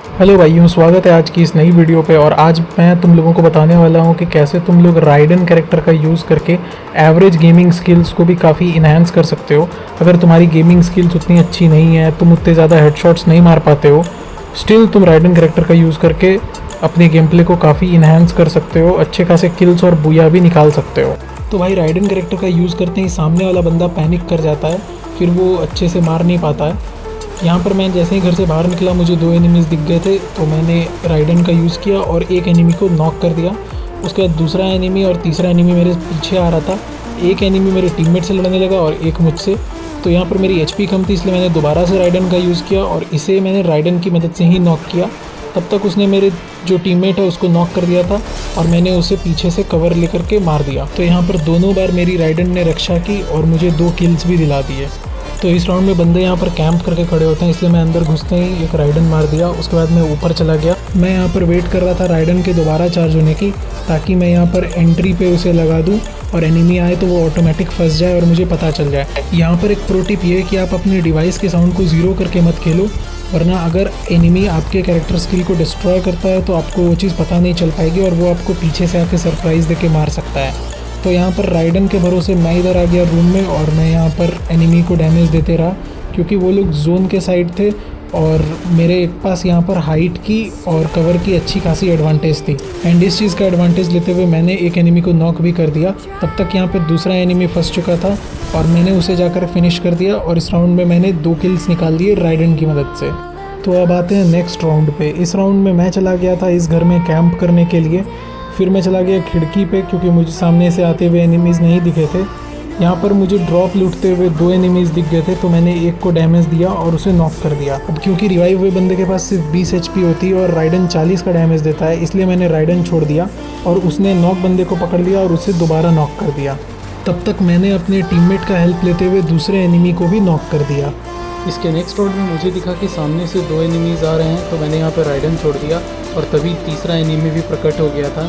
Hello भाइयों, स्वागत है आज की इस नई वीडियो पे। और आज मैं तुम लोगों को बताने वाला हूँ कि कैसे तुम लोग राइडन कैरेक्टर का यूज़ करके एवरेज गेमिंग स्किल्स को भी काफ़ी इन्हांस कर सकते हो। अगर तुम्हारी गेमिंग स्किल्स उतनी अच्छी नहीं है, तुम उतने ज़्यादा हेडशॉट्स नहीं मार पाते हो, स्टिल तुम राइडन कैरेक्टर का यूज़ करके अपने गेम प्ले को काफ़ी इन्हांस कर सकते हो, अच्छे खासे किल्स और बूया भी निकाल सकते हो। तो भाई, राइडन कैरेक्टर का यूज़ करते ही सामने वाला बंदा पैनिक कर जाता है, फिर वो अच्छे से मार नहीं पाता है। यहाँ पर मैं जैसे ही घर से बाहर निकला, मुझे 2 एनिमीज़ दिख गए थे, तो मैंने राइडन का यूज़ किया और एक एनिमी को नॉक कर दिया। उसके बाद दूसरा एनिमी और तीसरा एनिमी मेरे पीछे आ रहा था। एक एनिमी मेरे टीममेट से लड़ने लगा और एक मुझसे। तो यहाँ पर मेरी एचपी कम थी, इसलिए मैंने दोबारा से राइडन का यूज़ किया और इसे मैंने राइडन की मदद से ही नॉक किया। तब तक उसने मेरे जो टीममेट है उसको नॉक कर दिया था और मैंने उसे पीछे से कवर लेकर के मार दिया। तो यहाँ पर दोनों बार मेरी राइडन ने रक्षा की और मुझे 2 किल्स भी दिला दिए। तो इस राउंड में बंदे यहाँ पर कैंप करके खड़े होते हैं, इसलिए मैं अंदर घुसते ही एक राइडन मार दिया। उसके बाद मैं ऊपर चला गया। मैं यहाँ पर वेट कर रहा था राइडन के दोबारा चार्ज होने की, ताकि मैं यहाँ पर एंट्री पे उसे लगा दूँ और एनिमी आए तो वो ऑटोमेटिक फंस जाए और मुझे पता चल जाए। यहाँ पर एक प्रो टिप ये है कि आप अपने डिवाइस के साउंड को 0 करके मत खेलो, वरना अगर एनिमी आपके कैरेक्टर स्किल को डिस्ट्रॉय करता है तो आपको वो चीज़ पता नहीं चल पाएगी और वो आपको पीछे से आके सरप्राइज़ देके मार सकता है। तो यहाँ पर राइडन के भरोसे मैं इधर आ गया रूम में और मैं यहाँ पर एनिमी को डैमेज देते रहा, क्योंकि वो लोग जोन के साइड थे और मेरे पास यहाँ पर हाइट की और कवर की अच्छी खासी एडवांटेज थी। एंड इस चीज़ का एडवांटेज लेते हुए मैंने एक एनिमी को नॉक भी कर दिया। तब तक यहाँ पर दूसरा एनिमी फंस चुका था और मैंने उसे जाकर फिनिश कर दिया और इस राउंड में मैंने 2 किल्स निकाल दिए राइडन की मदद से। तो अब आते हैं नेक्स्ट राउंड पे। इस राउंड में मैं चला गया था इस घर में कैंप करने के लिए। फिर मैं चला गया खिड़की पे, क्योंकि मुझे सामने से आते हुए एनिमीज़ नहीं दिखे थे। यहाँ पर मुझे ड्रॉप लूटते हुए 2 एनिमीज़ दिख गए थे, तो मैंने एक को डैमेज दिया और उसे नॉक कर दिया। अब क्योंकि रिवाइव हुए बंदे के पास सिर्फ 20 एचपी होती है और राइडन 40 का डैमेज देता है, इसलिए मैंने राइडन छोड़ दिया और उसने नॉक बंदे को पकड़ लिया और उसे दोबारा नॉक कर दिया। तब तक मैंने अपने टीममेट का हेल्प लेते हुए दूसरे एनिमी को भी नॉक कर दिया। इसके नेक्स्ट राउंड में मुझे दिखा कि सामने से 2 एनिमीज़ आ रहे हैं, तो मैंने यहाँ पर राइडन छोड़ दिया और तभी तीसरा एनिमी भी प्रकट हो गया था।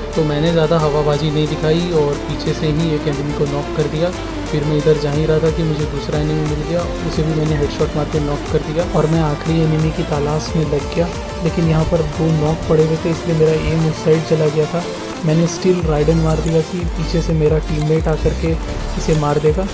तो मैंने ज़्यादा हवाबाजी नहीं दिखाई और पीछे से ही एक एनिमी को नॉक कर दिया। फिर मैं इधर जा ही रहा था कि मुझे दूसरा एनिमी मिल गया, उसे भी मैंने हेडशॉट मार के नॉक कर दिया और मैं आखिरी एनिमी की तलाश में लग गया। लेकिन यहाँ पर 2 नॉक पड़े हुए थे, इसलिए मेरा एम उस साइड चला गया था। मैंने स्टिल राइडन मार दिया कि पीछे से मेरा टीममेट आकर के इसे मार देगा,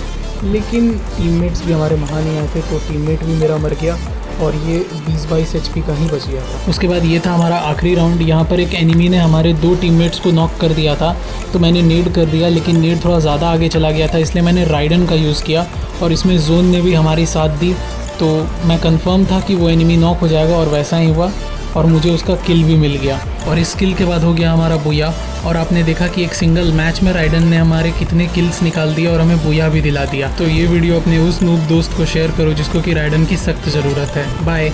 लेकिन टीममेट्स भी हमारे महान ही आए थे, तो टीममेट भी मेरा मर गया और ये 20-22 एचपी का ही बच गया था। उसके बाद ये था हमारा आखिरी राउंड। यहाँ पर एक एनिमी ने हमारे 2 टीममेट्स को नॉक कर दिया था, तो मैंने नीड कर दिया, लेकिन नीड थोड़ा ज़्यादा आगे चला गया था, इसलिए मैंने राइडन का यूज़ किया और इसमें जोन ने भी हमारी साथ दी। तो मैं कंफर्म था कि वो एनिमी नॉक हो जाएगा और वैसा ही हुआ और मुझे उसका किल भी मिल गया। और इस किल के बाद हो गया हमारा बूया। और आपने देखा कि एक सिंगल मैच में राइडन ने हमारे कितने किल्स निकाल दिए और हमें बूया भी दिला दिया। तो ये वीडियो अपने उस नूब दोस्त को शेयर करो जिसको कि राइडन की सख्त ज़रूरत है। बाय।